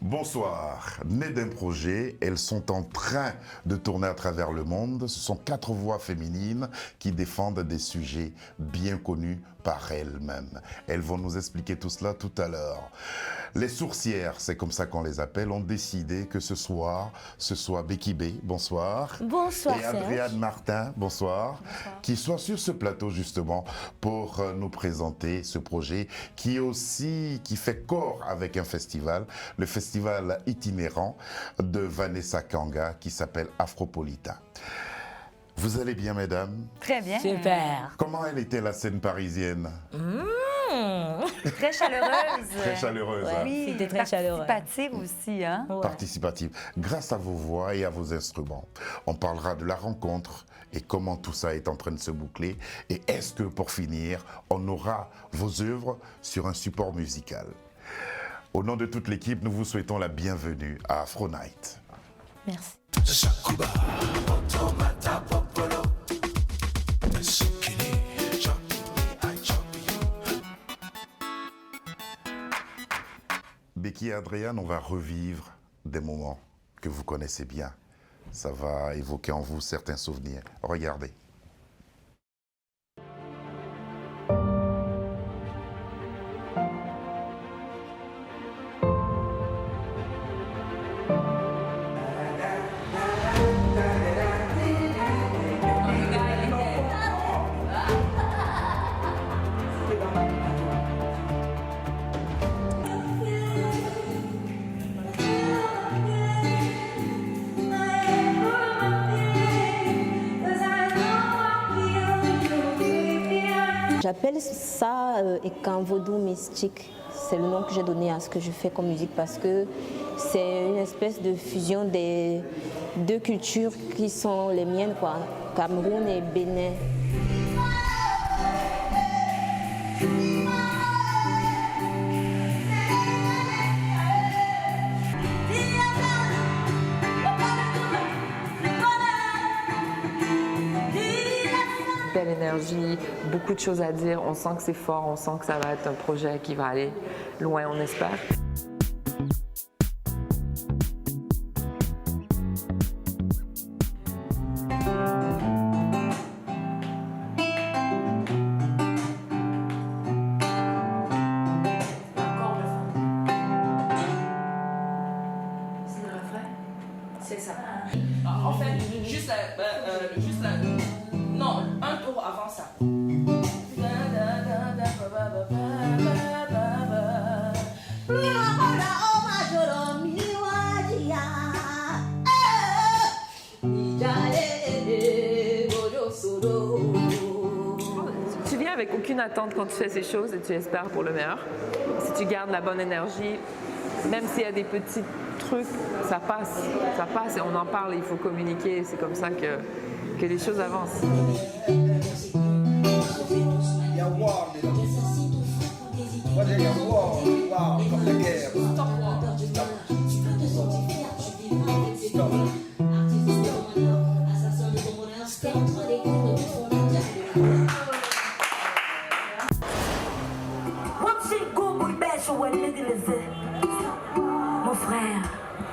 Bonsoir. Nées d'un projet, elles sont en train de tourner à travers le monde. Ce sont 4 voix féminines qui défendent des sujets bien connus par elles-mêmes. Elles vont nous expliquer tout cela tout à l'heure. Les sourcières, c'est comme ça qu'on les appelle, ont décidé que ce soir, ce soit Becky B, bonsoir. Bonsoir, et Adriane Martin, bonsoir, qui soit sur ce plateau justement pour nous présenter ce projet qui fait corps avec un festival, le festival itinérant de Vanessa Kanga qui s'appelle Afropolita. Vous allez bien, mesdames? Très bien. Super. Comment elle était la scène parisienne? Très chaleureuse. Très chaleureuse. Ouais. Hein? Oui, C'était très chaleureux. participative aussi, hein? Ouais. Participative. Grâce à vos voix et à vos instruments, on parlera de la rencontre et comment tout ça est en train de se boucler. Et est-ce que, pour finir, on aura vos œuvres sur un support musical? Au nom de toute l'équipe, nous vous souhaitons la bienvenue à Afro Night. Merci. Becky et Adriane, on va revivre des moments que vous connaissez bien. Ça va évoquer en vous certains souvenirs. Regardez. J'appelle ça Ekan Vaudou mystique. C'est le nom que j'ai donné à ce que je fais comme musique parce que c'est une espèce de fusion des deux cultures qui sont les miennes, quoi, Cameroun et Bénin. Belle énergie, beaucoup de choses à dire, on sent que c'est fort, on sent que ça va être un projet qui va aller loin, on espère. C'est ça. En fait, juste la... Non, un tour avant ça. Tu viens avec aucune attente quand tu fais ces choses et tu espères pour le meilleur. Si tu gardes la bonne énergie, même s'il y a des petits trucs, ça passe et on en parle, il faut communiquer, c'est comme ça que les choses avancent.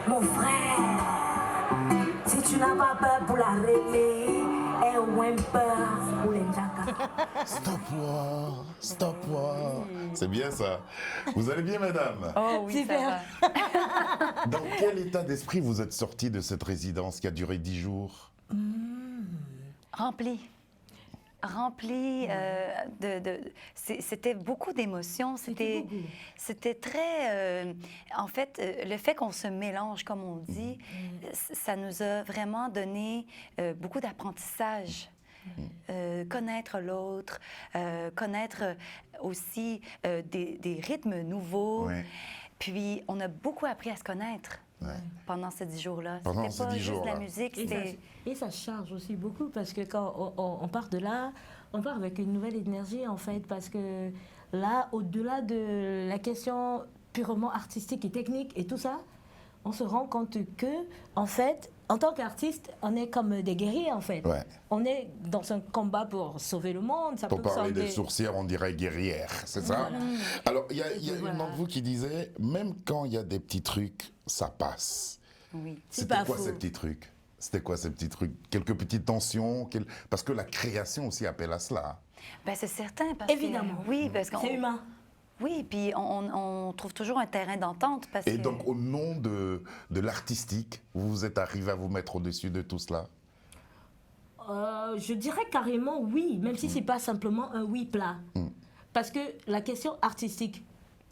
Mon frère, si tu n'as pas peur pour la rêver, et ou un peur pour les njaka. Stop war. C'est bien ça. Vous allez bien, mesdames? Oh oui, Super. ça va. Dans quel état d'esprit vous êtes sortis de cette résidence qui a duré 10 jours? Rempli. C'était beaucoup d'émotions, c'était très, en fait, le fait qu'on se mélange, comme on dit, ça nous a vraiment donné beaucoup d'apprentissage. Connaître l'autre, connaître aussi des rythmes nouveaux. Ouais. Puis, on a beaucoup appris à se connaître. Ouais. Pendant ces 10 jours-là. Pendant C'était pas ces 10 juste de la jours-là. musique, c'était... Et ça charge aussi beaucoup parce que quand on part de là, on part avec une nouvelle énergie en fait parce que là, au-delà de la question purement artistique et technique et tout ça, on se rend compte que, en fait, en tant qu'artiste, on est comme des guerriers, en fait. Ouais. On est dans un combat pour sauver le monde. Ça Pour peut parler sembler... des sourcières, on dirait guerrière, c'est ça? Voilà. Alors, il y a Voilà. une d'entre vous qui disait, même quand il y a des petits trucs, ça passe. Oui. C'était pas quoi faux. ces petits trucs? C'était quoi ces petits trucs? Quelques petites tensions? Parce que la création aussi appelle à cela. Ben, c'est certain. Parce Évidemment. Que, oui, parce qu'on... C'est humain. Oui, puis on trouve toujours un terrain d'entente parce Et que... donc, au nom de l'artistique, vous êtes arrivé à vous mettre au-dessus de tout cela? Je dirais carrément oui, même si c'est pas simplement un oui plat. Parce que la question artistique,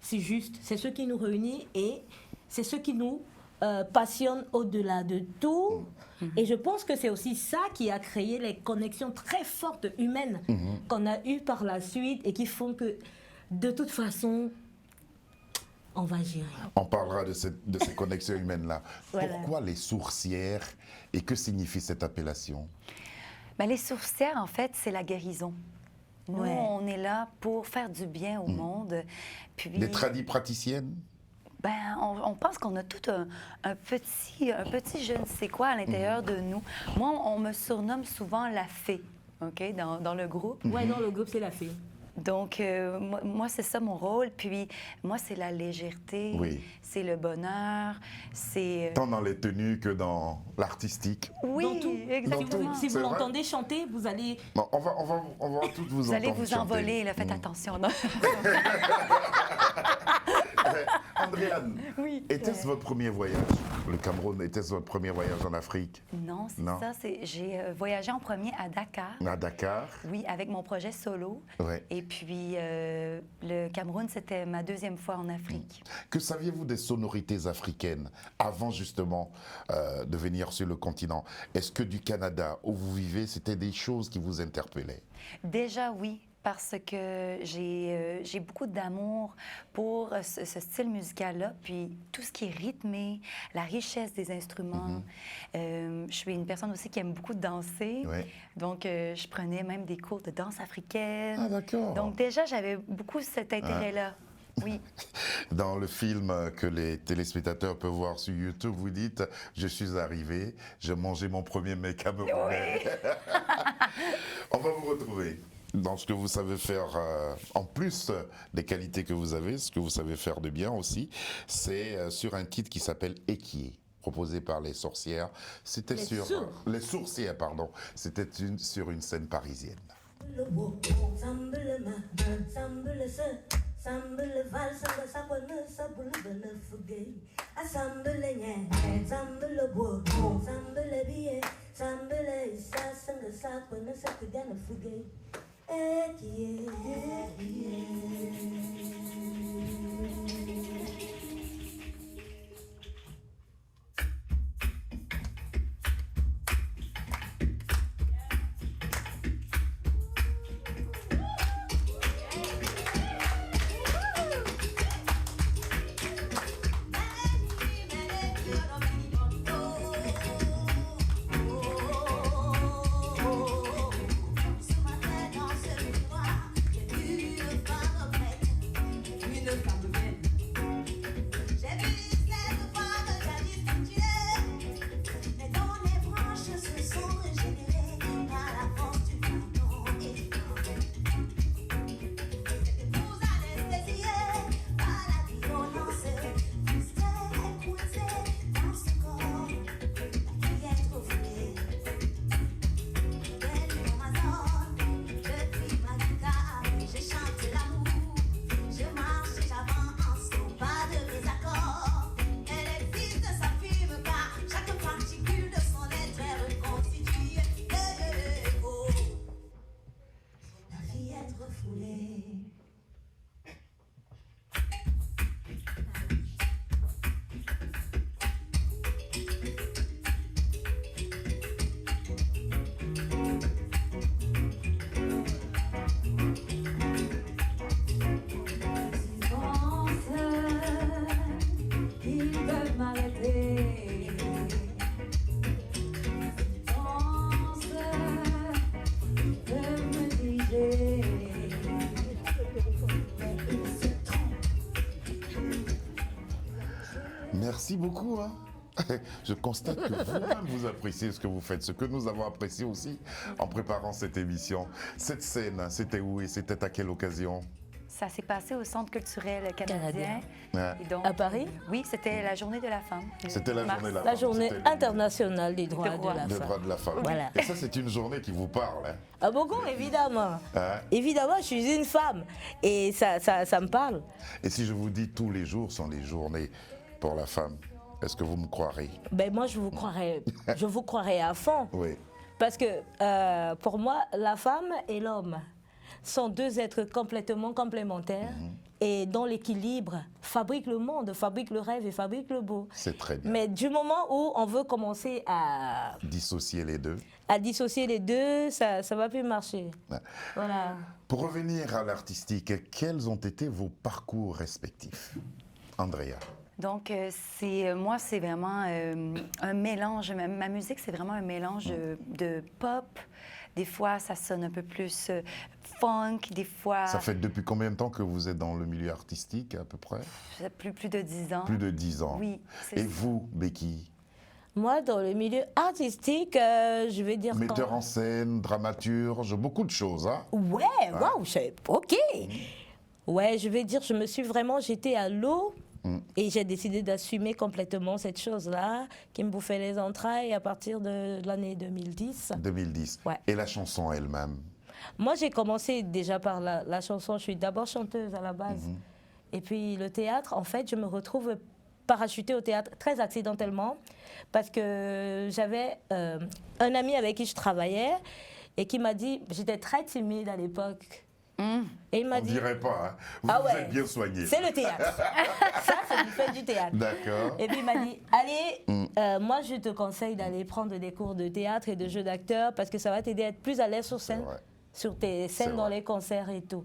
c'est juste, c'est ce qui nous réunit et c'est ce qui nous passionne au-delà de tout. Et je pense que c'est aussi ça qui a créé les connexions très fortes humaines qu'on a eues par la suite et qui font que, de toute façon, on va gérer. On parlera de ces connexions humaines-là. Voilà. Pourquoi les sourcières et que signifie cette appellation? Ben, les sourcières, en fait, c'est la guérison. Nous, Ouais. on est là pour faire du bien au monde. Puis, Les praticiennes? ben, on pense qu'on a tout un petit je ne sais quoi à l'intérieur de nous. Moi, on me surnomme souvent la fée, OK, dans le groupe. Ouais, dans le groupe, c'est la fille. Donc, moi, c'est ça mon rôle. Puis, moi, c'est la légèreté, Oui. c'est le bonheur, c'est... Tant dans les tenues que dans l'artistique. Oui, Dans tout. exactement. Si vous C'est vrai. l'entendez chanter, vous allez... Bon, on va toutes vous Vous allez entendre vous chanter. envoler, là, faites attention. Non? Andréane, Oui. était-ce votre premier voyage? Le Cameroun, était-ce votre premier voyage en Afrique? Non, c'est Non. ça. J'ai voyagé en premier à Dakar. À Dakar? Oui, avec mon projet solo. Ouais. Et puis, le Cameroun, c'était ma deuxième fois en Afrique. Que saviez-vous des sonorités africaines avant justement de venir sur le continent? Est-ce que du Canada où vous vivez, c'était des choses qui vous interpellaient? Déjà, oui, parce que j'ai beaucoup d'amour pour ce style musical-là, puis tout ce qui est rythmé, la richesse des instruments. Je suis une personne aussi qui aime beaucoup danser, Ouais. donc je prenais même des cours de danse africaine. Ah, d'accord. Donc déjà, j'avais beaucoup cet intérêt-là. Oui. Dans le film que les téléspectateurs peuvent voir sur YouTube, vous dites « Je suis arrivé, j'ai mangé mon premier mets camerounais. » On va vous retrouver dans ce que vous savez faire, en plus des qualités que vous avez, ce que vous savez faire de bien aussi, c'est sur un titre qui s'appelle « Équier », proposé par les sorcières. C'était sur... Les sourcières, pardon. C'était sur une scène parisienne. Sambele val sanga sapane sabulu bene fuge asambele nye sambele bo sambele biye sambele isa sanga sapane sakugana fuge ekiye Merci beaucoup. Hein. Je constate que vous-même vous appréciez ce que vous faites, ce que nous avons apprécié aussi en préparant cette émission. Cette scène, c'était où et c'était à quelle occasion? Ça s'est passé au Centre culturel canadien. Ouais. Et donc, À Paris? Oui, c'était la journée de la femme. C'était la Mars. journée de la La femme. journée C'était le- internationale des droits de la des femme. droits de la femme. Voilà. Et ça, c'est une journée qui vous parle. Hein? Ah, beaucoup, évidemment. Hein? Évidemment, je suis une femme et ça me parle. Et si je vous dis tous les jours sont les journées pour la femme, est-ce que vous me croirez? Ben moi, je vous croirais à fond. Oui. Parce que pour moi, la femme et l'homme sont deux êtres complètement complémentaires et dont l'équilibre fabrique le monde, fabrique le rêve et fabrique le beau. C'est très bien. Mais du moment où on veut commencer Dissocier les deux. à dissocier les deux, ça ne va plus marcher. Ouais. Voilà. Pour revenir à l'artistique, quels ont été vos parcours respectifs? Andrea. Donc, moi, c'est vraiment un mélange. Ma musique, c'est vraiment un mélange de pop. Des fois, ça sonne un peu plus funk. Des fois, Ça fait depuis combien de temps que vous êtes dans le milieu artistique, à peu près? plus de 10 ans. Plus de 10 ans. Oui. Et vous, Becky? Moi, dans le milieu artistique, je vais dire Metteur en scène, dramaturge, beaucoup de choses, hein? Ouais, waouh, ok. Ouais, je vais dire, je me suis vraiment jetée à l'eau et j'ai décidé d'assumer complètement cette chose-là qui me bouffait les entrailles à partir de l'année 2010. 2010. Ouais. Et la chanson elle-même? Moi, j'ai commencé déjà par la chanson. Je suis d'abord chanteuse à la base. Et puis le théâtre, en fait, je me retrouve parachutée au théâtre très accidentellement parce que j'avais un ami avec qui je travaillais et qui m'a dit, j'étais très timide à l'époque. Et il m'a On dit, dirait pas, hein? Vous Ah vous ouais. êtes bien soigné. c'est le théâtre. Ça, c'est du fait du théâtre. D'accord. Et puis il m'a dit, allez, moi je te conseille d'aller prendre des cours de théâtre et de jeu d'acteur parce que ça va t'aider à être plus à l'aise sur scène, vrai. sur tes C'est scènes dans vrai. les concerts et tout.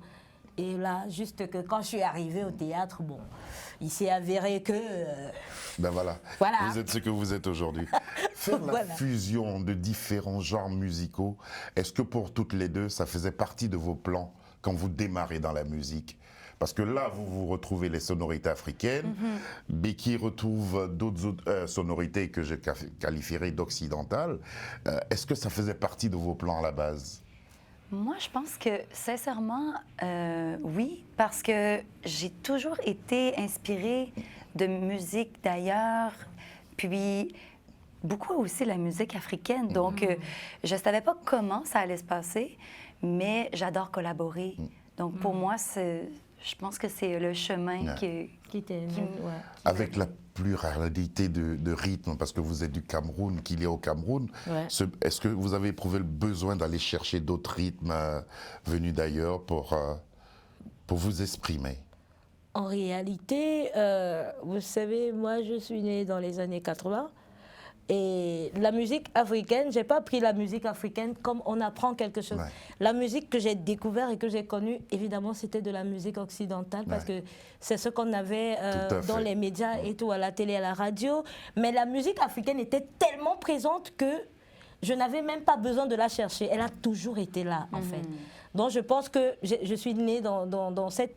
Et là, juste que quand je suis arrivée au théâtre, bon, il s'est avéré que... Ben voilà. Voilà. Vous êtes ce que vous êtes aujourd'hui. Faire la Voilà. fusion de différents genres musicaux, est-ce que pour toutes les deux, ça faisait partie de vos plans quand vous démarrez dans la musique? Parce que là, vous retrouvez les sonorités africaines. Becky retrouve d'autres sonorités que je qualifierais d'occidentales. Est-ce que ça faisait partie de vos plans à la base? Moi, je pense que, sincèrement, oui, parce que j'ai toujours été inspirée de musique d'ailleurs, puis beaucoup aussi la musique africaine. Donc, je ne savais pas comment ça allait se passer, mais j'adore collaborer. Donc, pour moi, je pense que c'est le chemin Ouais. Qui était... ouais. Avec la pluralité de rythmes, parce que vous êtes du Cameroun, qu'il y a au Cameroun, Ouais. est-ce que vous avez éprouvé le besoin d'aller chercher d'autres rythmes venus d'ailleurs pour vous exprimer? En réalité, vous savez, moi je suis née dans les années 80 et la musique africaine, j'ai pas appris la musique africaine comme on apprend quelque chose. Ouais. La musique que j'ai découverte et que j'ai connue, évidemment, c'était de la musique occidentale parce que c'est ce qu'on avait Tout à dans fait. les médias et tout, à la télé, à la radio. Mais la musique africaine était tellement présente que je n'avais même pas besoin de la chercher. Elle a toujours été là, en fait. Donc je pense que je suis née dans cette...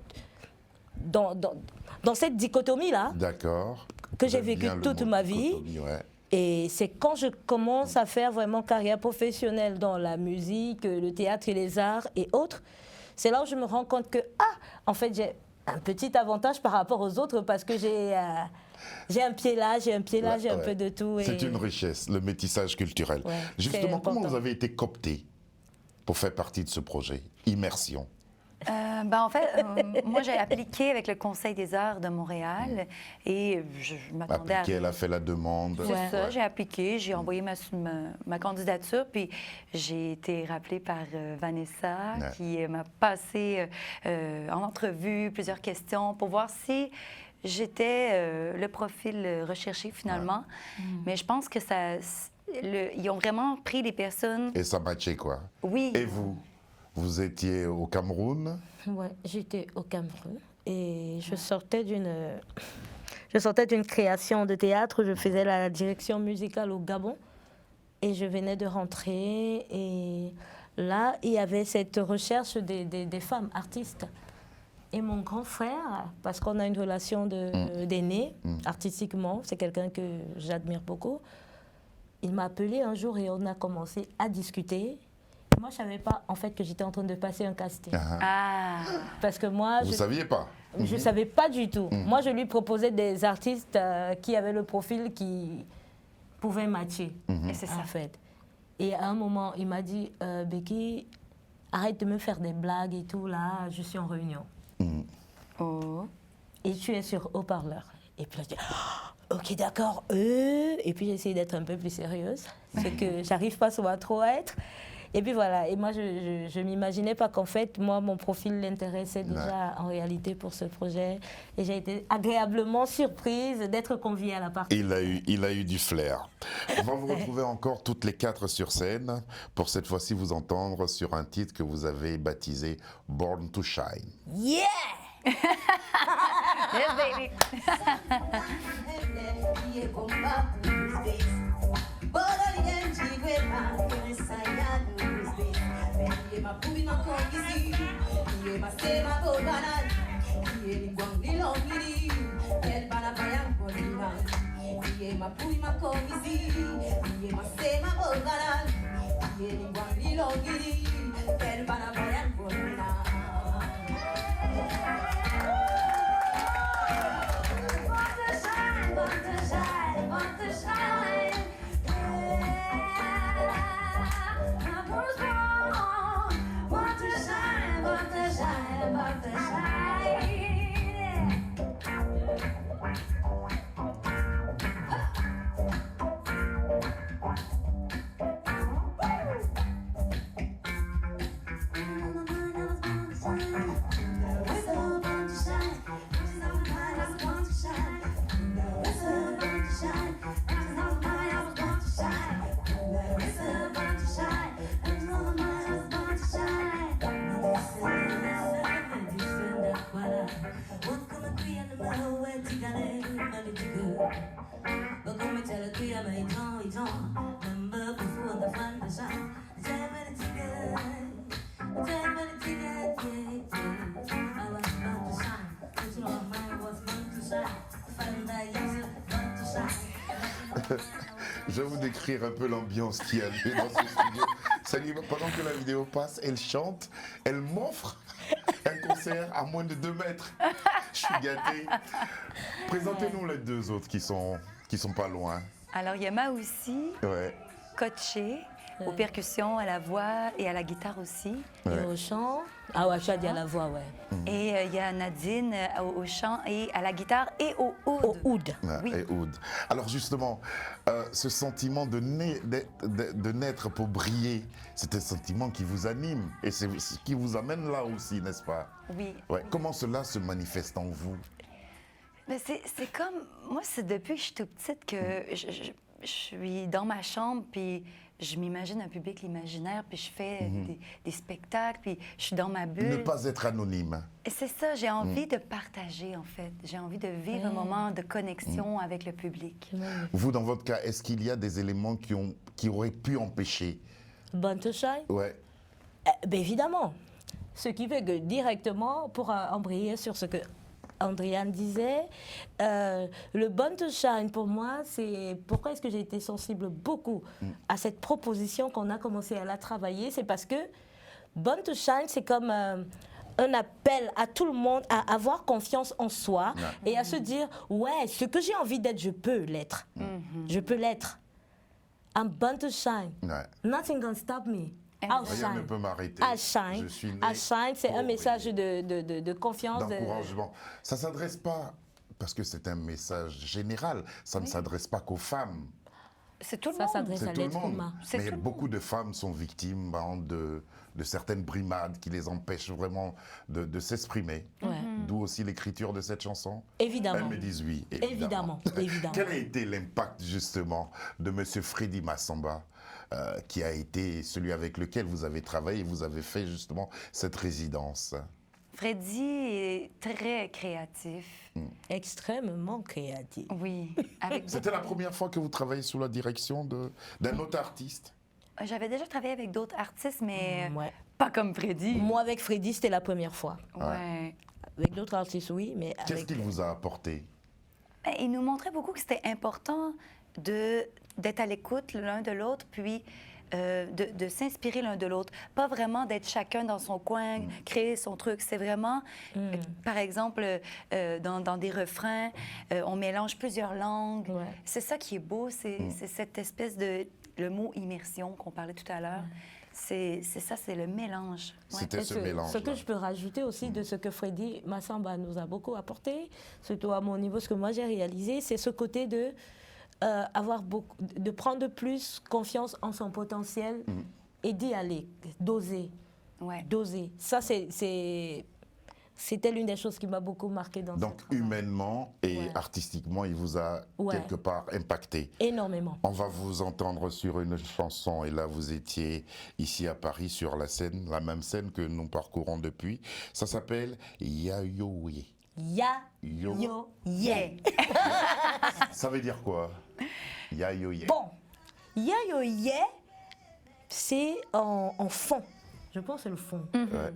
Dans cette dichotomie-là, D'accord. que j'ai J'aime vécu bien le toute mot ma vie. dichotomie, ouais. et c'est quand je commence à faire vraiment carrière professionnelle dans la musique, le théâtre et les arts et autres, c'est là où je me rends compte que, en fait, j'ai un petit avantage par rapport aux autres parce que j'ai un pied là, j'ai un pied là, Ouais, j'ai un ouais. peu de tout. C'est une richesse, le métissage culturel. Ouais, c'est Justement, comment important. vous avez été coopté pour faire partie de ce projet Immersion. En fait, moi, j'ai appliqué avec le Conseil des arts de Montréal et je m'attendais à... Appliqué, elle a fait la demande. C'est Ouais. ça, j'ai appliqué, j'ai envoyé ma candidature, puis j'ai été rappelée par Vanessa, Ouais. qui m'a passé en entrevue plusieurs questions pour voir si j'étais le profil recherché finalement. Mais je pense que ils ont vraiment pris les personnes... Et ça matchait quoi? Oui. Et vous? Vous étiez au Cameroun? Ouais, j'étais au Cameroun et je sortais d'une création de théâtre. Je faisais la direction musicale au Gabon et je venais de rentrer. Et là, il y avait cette recherche des femmes artistes. Et mon grand frère, parce qu'on a une relation d'aîné artistiquement, c'est quelqu'un que j'admire beaucoup, il m'a appelé un jour et on a commencé à discuter. Moi, je savais pas en fait que j'étais en train de passer un casting. Ah, Parce que moi, Vous saviez pas? je savais pas du tout. Moi, je lui proposais des artistes qui avaient le profil qui pouvait matcher, et c'est ça. en fait. Et à un moment, il m'a dit, Becky, arrête de me faire des blagues et tout, là, je suis en réunion. Oh. Et tu es sur haut-parleur. Et puis là, je dis, oh, ok, d'accord. Et puis j'ai essayé d'être un peu plus sérieuse, ce que j'arrive pas souvent trop à être. Et puis voilà, et moi je m'imaginais pas qu'en fait, moi, mon profil l'intéressait déjà en réalité pour ce projet. Et j'ai été agréablement surprise d'être conviée à la partie. Il a eu du flair. On va vous retrouver encore toutes les 4 sur scène pour cette fois-ci vous entendre sur un titre que vous avez baptisé Born to Shine. Yeah! Yes, baby. Je vais vous décrire un peu l'ambiance qu'il y a eu dans ce studio. Pendant que la vidéo passe, elle chante, elle m'offre un concert à moins de 2 mètres. Je suis gâté. Présentez-nous les 2 autres qui sont pas loin. Alors, il y a Maoussi, Ouais. Coaché, aux percussions, à la voix et à la guitare aussi. Et au chant. Ah ouais, tu as dit à la voix, ouais. Et il y a Nadine au chant et à la guitare et au oud. Au oud. Ouais, Oui. et oud. Alors justement, ce sentiment de naître pour briller, c'est un sentiment qui vous anime et c'est ce qui vous amène là aussi, n'est-ce pas? Oui. Ouais. Comment cela se manifeste en vous? Mais c'est comme, moi, c'est depuis que je suis toute petite que je suis dans ma chambre, puis je m'imagine un public imaginaire, puis je fais des spectacles, puis je suis dans ma bulle. Ne pas être anonyme. Et c'est ça, j'ai envie de partager, en fait. J'ai envie de vivre un moment de connexion avec le public. Vous, dans votre cas, est-ce qu'il y a des éléments qui auraient pu empêcher? Born to Shine? Ouais. Ben évidemment. Ce qui fait que directement, pour embrayer sur ce que Andriane disait, le Born to Shine, pour moi, c'est pourquoi est-ce que j'ai été sensible beaucoup à cette proposition qu'on a commencé à la travailler. C'est parce que Born to Shine, c'est comme un appel à tout le monde à avoir confiance en soi et à se dire, ouais, ce que j'ai envie d'être, je peux l'être. Je peux l'être. I'm born to shine. Ouais. Nothing can stop me. I'll Rien ne shine. peut m'arrêter. I shine. Je suis né I shine, c'est pour un message briller. de confiance. D'encouragement. Ça ne s'adresse pas, parce que c'est un message général, ça ne s'adresse pas qu'aux femmes. C'est tout le Ça monde. s'adresse C'est à tout le l'être monde. humain. C'est Mais tout le beaucoup de femmes sont victimes de certaines brimades qui les empêchent vraiment de s'exprimer. Ouais. D'où aussi l'écriture de cette chanson. Évidemment. Elles me disent oui, Évidemment, évidemment. Quel a été l'impact justement de M. Freddy Massamba, qui a été celui avec lequel vous avez travaillé, vous avez fait justement cette résidence? Freddy est très créatif. Extrêmement créatif. Oui. Avec C'était la première fois que vous travaillez sous la direction d'un autre artiste? J'avais déjà travaillé avec d'autres artistes, mais Ouais. pas comme Freddy. Moi, avec Freddy, c'était la première fois. Ouais. Avec d'autres artistes, oui, mais Qu'est-ce avec... qu'il vous a apporté? Ben, il nous montrait beaucoup que c'était important d'être à l'écoute l'un de l'autre, puis de s'inspirer l'un de l'autre. Pas vraiment d'être chacun dans son coin, créer son truc. C'est vraiment, par exemple, dans des refrains, on mélange plusieurs langues. Ouais. C'est ça qui est beau, c'est cette espèce de... Le mot immersion qu'on parlait tout à l'heure, c'est ça, c'est le mélange. Ouais. C'était Et ce mélange. Ce que je peux rajouter aussi de ce que Freddy Massamba nous a beaucoup apporté, surtout à mon niveau, ce que moi j'ai réalisé, c'est ce côté de de prendre plus confiance en son potentiel et d'y aller, d'oser. Ouais. D'oser. Ça, c'était l'une des choses qui m'a beaucoup marqué dans Donc ce travail. humainement et artistiquement, il vous a quelque part impacté. Énormément. On va vous entendre sur une chanson, et là vous étiez ici à Paris sur la scène, la même scène que nous parcourons depuis. Ça s'appelle Yayoye. Ya, yo, yeah. Ça veut dire quoi? Yayoye. Bon, ya, yo, yeah, c'est en fond. Je pense que c'est le fond.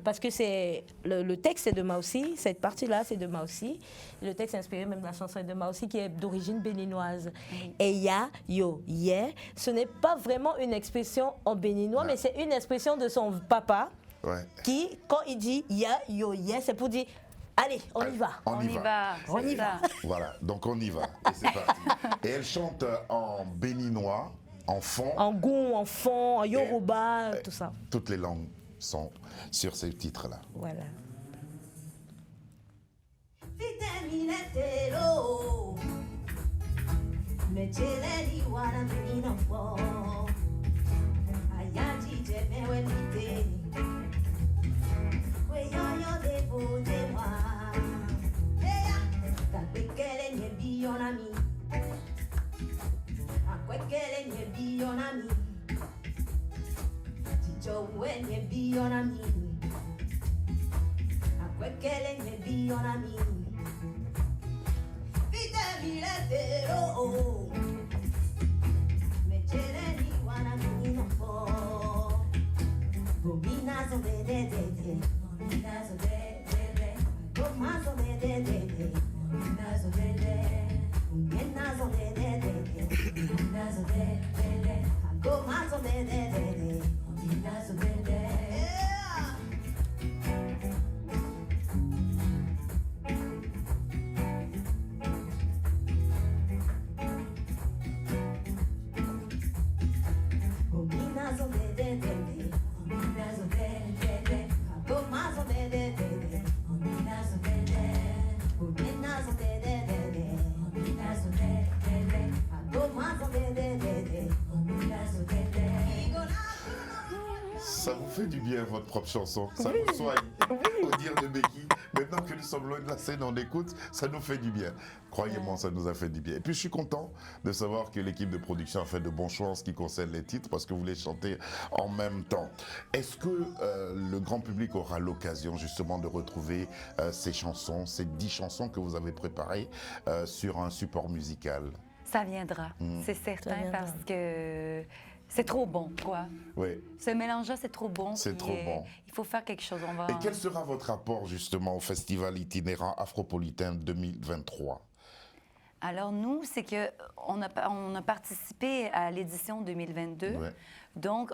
Parce que c'est le texte est de Maussi, cette partie-là c'est de Maussi. Le texte est inspiré même de la chanson de Maussi qui est d'origine béninoise. Et ya, yo, yeah, ce n'est pas vraiment une expression en béninois, mais c'est une expression de son papa qui, quand il dit ya, yo, yeah, c'est pour dire allez, on y va. On y va. On y va. Voilà, donc on y va. Et c'est parti. Et elle chante en béninois, en fond. En goût, en fond, en yoruba, tout ça. Toutes les langues sont sur ces titres-là. Voilà. Ça vous fait du bien, votre propre chanson. Ça vous soigne, au dire de Becky. Maintenant que nous sommes loin de la scène, on écoute, ça nous fait du bien. Croyez-moi, ça nous a fait du bien. Et puis, je suis content de savoir que l'équipe de production a fait de bons choix en ce qui concerne les titres, parce que vous les chantez en même temps. Est-ce que le grand public aura l'occasion, justement, de retrouver ces chansons, ces 10 chansons que vous avez préparées sur un support musical? Ça viendra, c'est certain, parce que c'est trop bon, quoi. Oui. Ce mélange-là, c'est trop bon. C'est trop bon. Il faut faire quelque chose. Et quel sera votre rapport, justement, au Festival itinérant Afropolitain 2023? Alors, nous, c'est qu'on a participé à l'édition 2022. Ouais. Donc,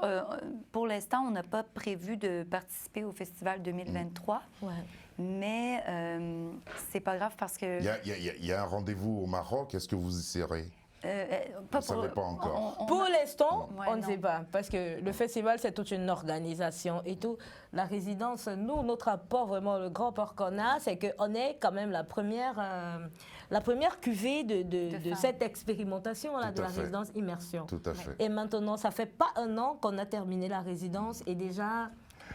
pour l'instant, on n'a pas prévu de participer au Festival 2023. Mais c'est pas grave parce que... Il y a un rendez-vous au Maroc. Est-ce que vous y serez? Vous ne savez pas encore. Pour l'instant, Ouais, on ne sait pas, parce que le festival, c'est toute une organisation et tout. La résidence, nous, notre apport, vraiment, le grand apport qu'on a, c'est qu'on est quand même la première cuvée de cette expérimentation là, de la résidence Immersion. Tout à fait. Et maintenant, ça fait pas un an qu'on a terminé la résidence et déjà...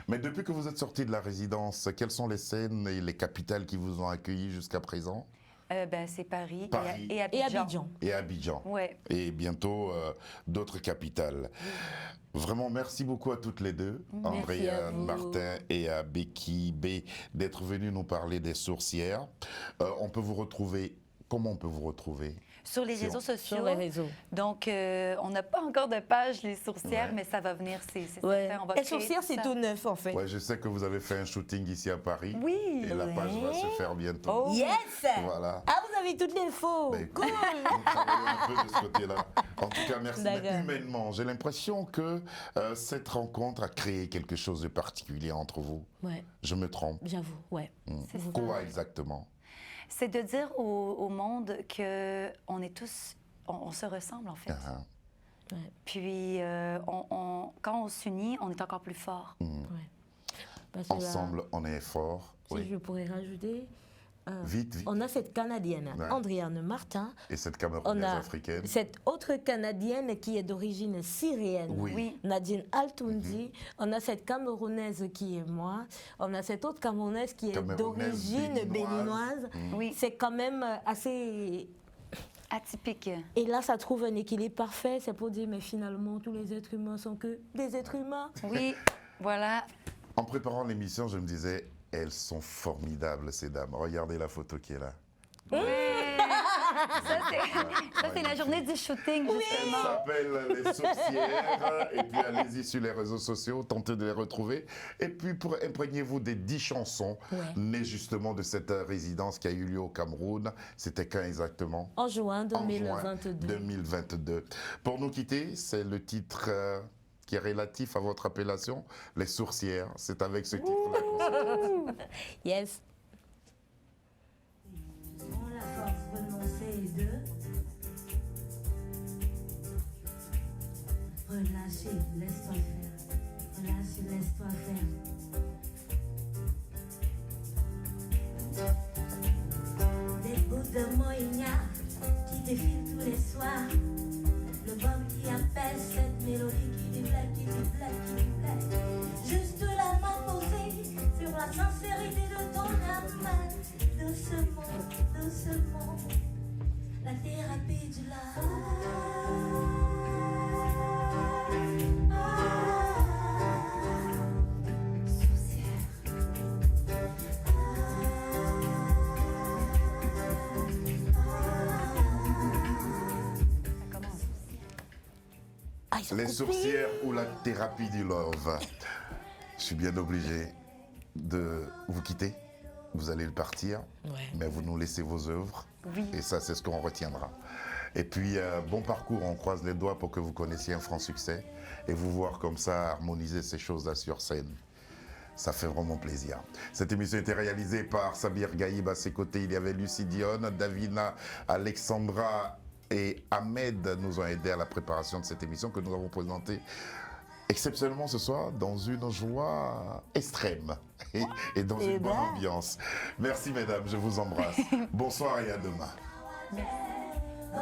Mais depuis que vous êtes sorti de la résidence, quelles sont les scènes et les capitales qui vous ont accueilli jusqu'à présent? C'est Paris, Paris. Et Abidjan. Et Abidjan. Ouais. Et bientôt d'autres capitales. Vraiment, merci beaucoup à toutes les deux, Andréane Martin et à Becky B, d'être venues nous parler des Sourcières. On peut vous retrouver, comment on peut vous retrouver? Sur les réseaux sociaux. Sur les réseaux. Donc, on n'a pas encore de page, les sourcières, Ouais. mais ça va venir, c'est Ouais. certain. On va Les créer sourcières, c'est ça. tout neuf, en fait. Ouais, je sais que vous avez fait un shooting ici à Paris. Oui. Et la page va se faire bientôt. Oh. Yes! Voilà. Ah, vous avez toutes les faux. Ben, écoute, nous travaillons un peu de ce côté-là. En tout cas, merci. Mais D'accord. humainement, j'ai l'impression que cette rencontre a créé quelque chose de particulier entre vous. Ouais, Je me trompe. j'avoue, ouais. C'est ça. Quoi exactement? C'est de dire au monde qu'on est tous, on se ressemble en fait. Ah, Ouais. Puis quand on s'unit, on est encore plus fort. Parce que là, ensemble, on est fort. si Oui. je pourrais rajouter, Vite, vite. on a cette Canadienne, Ouais. Andréane Martin. Et cette On Camerounaise a africaine. cette autre Canadienne qui est d'origine syrienne, Oui. Oui. Nadine Altoundi. On a cette Camerounaise qui est moi. On a cette autre Camerounaise qui est Camerounaise d'origine béninoise. Oui. C'est quand même assez... Atypique. Et là, ça trouve un équilibre parfait. C'est pour dire, mais finalement, tous les êtres humains sont que des êtres humains. Oui, voilà. En préparant l'émission, je me disais, elles sont formidables, ces dames. Regardez la photo qui est là. Ça, c'est la journée du shooting, Ça justement. s'appelle Les Sorcières. Et puis allez-y sur les réseaux sociaux, tentez de les retrouver. Et puis pour imprégnez-vous des 10 chansons Ouais. nées justement de cette résidence qui a eu lieu au Cameroun. C'était quand exactement? En juin En juin 2022. 2022. Pour nous quitter, c'est le titre qui est relatif à votre appellation, Les Sourcières. C'est avec ce titre-là qu'on se quitte. Yes. Ont la force renoncée de relâcher, laisse-toi faire. Relâcher, laisse-toi faire. Des bouts de moïna qui défilent tous les soirs. Le bum qui appelle cette mélodie qui dit plaît, qui dit plaît, qui dit plaît. Juste la main posée sur la sincérité de ton âme. Doucement, la thérapie du Ah, ils sont Les coupés. Sourcières ou la thérapie du love. Je suis bien obligé de vous quitter. Vous allez partir, Ouais. mais vous nous laissez vos œuvres. Oui. Et ça, c'est ce qu'on retiendra. Et puis, bon parcours, on croise les doigts pour que vous connaissiez un franc succès. Et vous voir comme ça harmoniser ces choses-là sur scène. Ça fait vraiment plaisir. Cette émission était réalisée par Sabir Gaïb. À ses côtés, il y avait Lucie Dion, Davina, Alexandra et Ahmed nous ont aidés à la préparation de cette émission que nous avons présentée exceptionnellement ce soir dans une joie extrême et dans une bonne ambiance. Merci mesdames, je vous embrasse. Bonsoir et à demain. Oh,